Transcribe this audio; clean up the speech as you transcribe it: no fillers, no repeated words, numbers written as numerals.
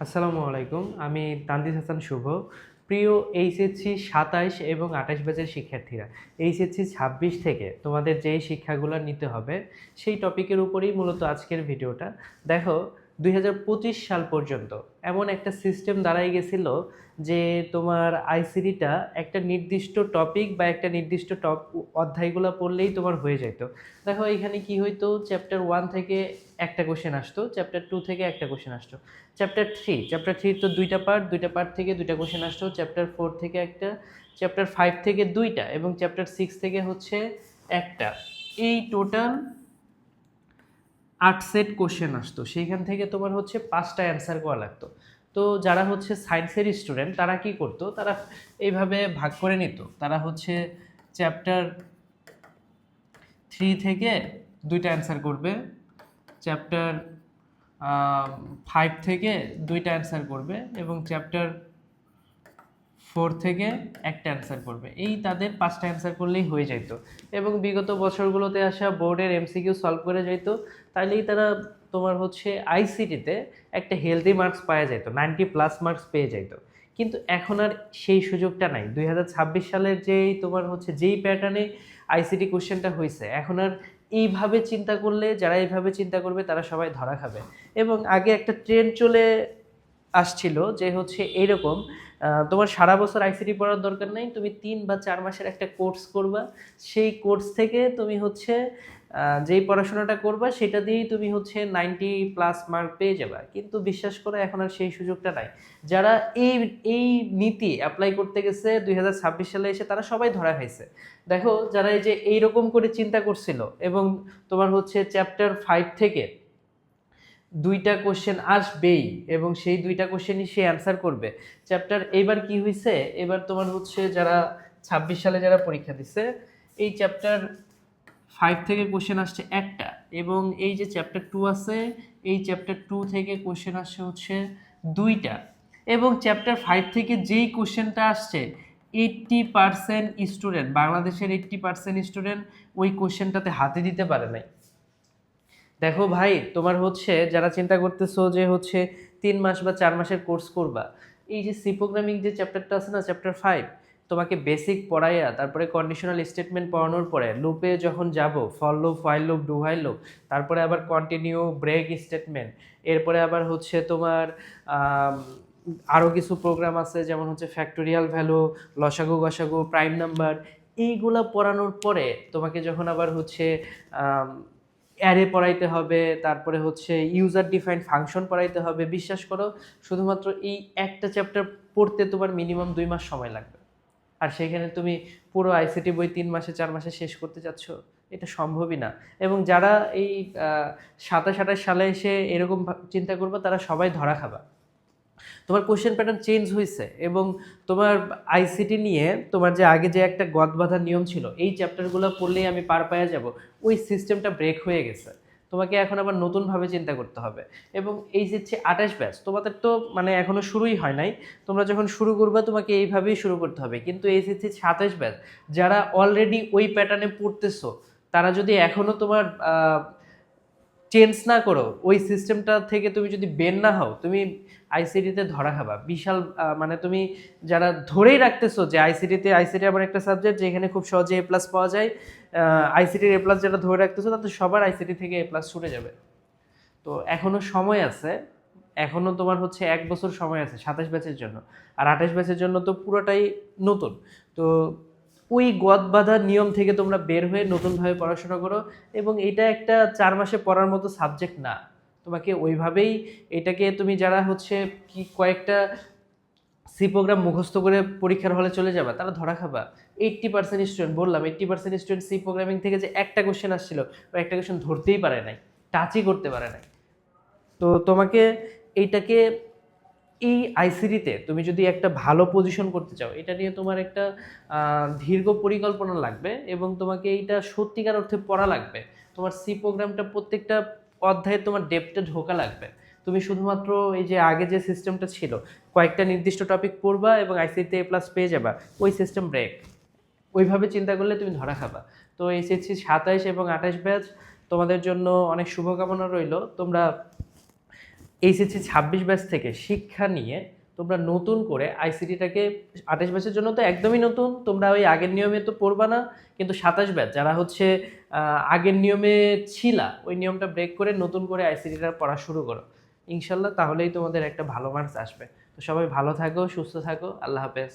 আসসালামু আলাইকুম। আমি তানজিদ হাসান শুভ। প্রিয় এইচএসসি ২৭ এবং ২৮ ব্যাচের শিক্ষার্থীরা, এইচএসসি ২৬ থেকে তোমাদের যেই শিক্ষাগুলো নিতে হবে সেই টপিকের উপরেই মূলত আজকের ভিডিওটা। দেখো, ২০২৫ সাল পর্যন্ত এমন একটা সিস্টেম দাঁড়াই গেছিল যে তোমার আইসিটিটা একটা নির্দিষ্ট টপিক বা একটা নির্দিষ্ট অধ্যায়গুলো পড়লেই তোমার হয়ে যেত। দেখো এখানে কি হইতো, চ্যাপ্টার 1 থেকে একটা কোশ্চেন আসতো, চ্যাপ্টার 2 থেকে একটা কোশ্চেন আসতো, চ্যাপ্টার থ্রি তো দুইটা পার্ট থেকে দুইটা কোশ্চেন আসতো, চ্যাপ্টার 4 থেকে একটা, চ্যাপ্টার 5 থেকে দুইটা এবং চ্যাপ্টার 6 থেকে হচ্ছে একটা। এই টোটাল 8 সেট কোশ্চেন আসতো, সেইখান থেকে তোমার হচ্ছে 5টা অ্যান্সার করা লাগতো। তো যারা হচ্ছে সায়েন্সের স্টুডেন্ট তারা কি করতো, তারা এইভাবে ভাগ করে নিত। তারা হচ্ছে চ্যাপ্টার 3 থেকে দুইটা অ্যান্সার করবে, চ্যাপ্টার 5 থেকে দুইটা অ্যান্সার করবে এবং চ্যাপ্টার 4 থেকে একটা অ্যান্সার করবে। এই তাদের 5টা অ্যান্সার করলেই হয়ে যেত এবং বিগত বছরগুলোতে আসা বোর্ডের এমসিকিউ সলভ করে যেত। তাইলেই তারা তোমার হচ্ছে আইসিটিতে একটা হেলদি মার্কস পাওয়া যেত, 90+ মার্কস পেয়ে যেত। কিন্তু এখন আর সেই সুযোগটা নাই। 2026 সালের যেই তোমার হচ্ছে যেই প্যাটার্নে আইসিটি কোশ্চেনটা হয়েছে, এখন আর এইভাবে চিন্তা করলে, যারা এইভাবে চিন্তা করবে তারা সবাই ধরা খাবে। এবং আগে একটা ট্রেন্ড চলে আসছিল যে হচ্ছে এইরকম, তোমার সারা বছর আইসিটি পড়ার দরকার নেই, তুমি 3 বা 4 মাসের একটা কোর্স করবা, সেই কোর্স থেকে তুমি হচ্ছে যেই পড়াশোনাটা করবা সেটা দিয়েই তুমি হচ্ছে 90+ মার্ক পেয়ে যাবা। কিন্তু বিশ্বাস করো এখন আর সেই সুযোগটা নাই। যারা এই এই নীতি অ্যাপ্লাই করতে গেছে 2026 সালে এসে তারা সবাই ধরা খাইছে। দেখো, যারা এই যে এইরকম করে চিন্তা করছিল এবং তোমার হচ্ছে চ্যাপ্টার 5 থেকে দুইটা কোশ্চেন আসবেই এবং সেই দুইটা কোশ্চেনই সে অ্যান্সার করবে। এইবার কি হয়েছে, এবার তোমার হচ্ছে যারা 26 সালে যারা পরীক্ষা দিছে, এই চ্যাপ্টার 5 থেকে কোশ্চেন আসছে একটা এবং এই যে চ্যাপ্টার 2 আছে, এই চ্যাপ্টার 2 থেকে কোশ্চেন আসছে হচ্ছে দুইটা। এবং চ্যাপ্টার 5 থেকে যেই কোশ্চেনটা আসছে, 80% স্টুডেন্ট, বাংলাদেশের 80% স্টুডেন্ট ওই কোশ্চেনটাতে হাতে দিতে পারে নাই। দেখো ভাই, তোমার হচ্ছে যারা চিন্তা করতেছো যে হচ্ছে 3 মাস বা 4 মাসের কোর্স করবা, এই যে সি প্রোগ্রামিং যে চ্যাপ্টারটা আছে না, চ্যাপ্টার 5, তোমাকে বেসিক পড়াইয়া তারপরে কন্ডিশনাল স্টেটমেন্ট পড়ানোর পরে লুপে যখন যাব, for loop, while loop, do while loop, তারপরে আবার কন্টিনিউ, ব্রেক স্টেটমেন্ট, এরপরে আবার হচ্ছে তোমার আরও কিছু প্রোগ্রাম আছে যেমন হচ্ছে ফ্যাক্টোরিয়াল ভ্যালু, লসাগু গসাগু, প্রাইম নাম্বার, এইগুলা পড়ানোর পরে তোমাকে যখন আবার হচ্ছে অ্যারে পড়াইতে হবে, তারপরে হচ্ছে ইউজার ডিফাইন্ড ফাংশন পড়াইতে হবে। বিশ্বাস করো, শুধুমাত্র এই একটা চ্যাপ্টার পড়তে তোমার মিনিমাম 2 মাস সময় লাগবে। আর সেখানে তুমি পুরো আইসিটি বই 3 মাসে 4 মাসে শেষ করতে চাচ্ছ, এটা সম্ভবই না। এবং যারা এই 27-28 সালে এসে এরকম চিন্তা করবে তারা সবাই ধরা খাবা। তোমার কোশ্চেন প্যাটার্ন চেঞ্জ হয়েছে এবং তোমার আইসিটি নিয়ে তোমার যে আগে যে একটা গদ বাঁধার নিয়ম ছিল, এই চ্যাপ্টারগুলো পড়লেই আমি পার পাওয়া যাব, ওই সিস্টেমটা ব্রেক হয়ে গেছে। তোমাকে এখন আবার নতুনভাবে চিন্তা করতে হবে। এবং এই যে 28 ব্যাচ, তোমাদের তো মানে এখনো শুরুই হয় নাই। তোমরা যখন শুরু করবে তোমাকে এইভাবেই শুরু করতে হবে। কিন্তু এই যে 27 ব্যাচ, যারা অলরেডি ওই প্যাটার্নে পড়তেছো, তারা যদি এখনো তোমার চেঞ্জ না করো, ওই সিস্টেমটা থেকে তুমি যদি বের না হও, তুমি আইসিটিতে ধরা খাবা বিশাল। মানে তুমি যারা ধরেই রাখতেছো যে আইসিটি এমন একটা সাবজেক্ট যেখানে খুব সহজে A+ পাওয়া যায়, আইসিটির A+ যারা ধরে রাখতেছো তাদের সবার আইসিটি থেকে A+ ছুটে যাবে। তো এখনো সময় আছে, এখনো তোমার হচ্ছে 1 বছর সময় আছে 27 ব্যাচের জন্য। আর 28 ব্যাচের জন্য তো পুরোটাই নতুন। তো ওই গদ বাঁধা নিয়ম থেকে তোমরা বের হয়ে নতুনভাবে পড়াশোনা করো। এবং এটা একটা 4 মাসে পড়ার মতো সাবজেক্ট না। তোমাকে ওইভাবেই এটাকে, তুমি যারা হচ্ছে কি কয়েকটা সি প্রোগ্রাম মুখস্থ করে পরীক্ষার হলে চলে যাবা, তারা ধরা খাবা। 80% স্টুডেন্ট, বললাম 80% স্টুডেন্ট সি প্রোগ্রামিং থেকে যে একটা কোশ্চেন আসছিল, ওই একটা কোশ্চেন ধরতেই পারে নাই, টাচই করতে পারে নাই। তো তোমাকে এইটাকে, এই আইসিটিতে তুমি যদি একটা ভালো পজিশন করতে চাও, এটা নিয়ে তোমার একটা দীর্ঘ পরিকল্পনা লাগবে এবং তোমাকে এইটা সত্যিকার অর্থে পড়া লাগবে। তোমার সি প্রোগ্রামটা প্রত্যেকটা অধ্যায়ে তোমার ডেপথে ঢোকা লাগবে। তুমি শুধুমাত্র এই যে আগে যে সিস্টেমটা ছিল, কয়েকটা নির্দিষ্ট টপিক পড়বা এবং আইসিটিতে A+ পেয়ে যাবা, ওই সিস্টেম ব্রেক। ওইভাবে চিন্তা করলে তুমি ধরা খাবা। তো এসএসসি 27 এবং 28 ব্যাচ, তোমাদের জন্য অনেক শুভকামনা রইল। তোমরা এইচএসসি 26 ব্যাচ থেকে শিক্ষা নিয়ে তোমরা নতুন করে আইসিটিটাকে 28 ব্যাচের জন্য তো একদমই নতুন, তোমরা ওই আগের নিয়মে তো পড়বা না, কিন্তু 27 ব্যাচ যারা হচ্ছে আগের নিয়মে ছিলা ওই নিয়মটা ব্রেক করে নতুন করে আইসিটিটা পড়া শুরু করো ইনশাল্লাহ, তাহলেই তোমাদের একটা ভালো মার্কস আসবে। তো সবাই ভালো থাকো, সুস্থ থাকো, আল্লাহ হাফেজ।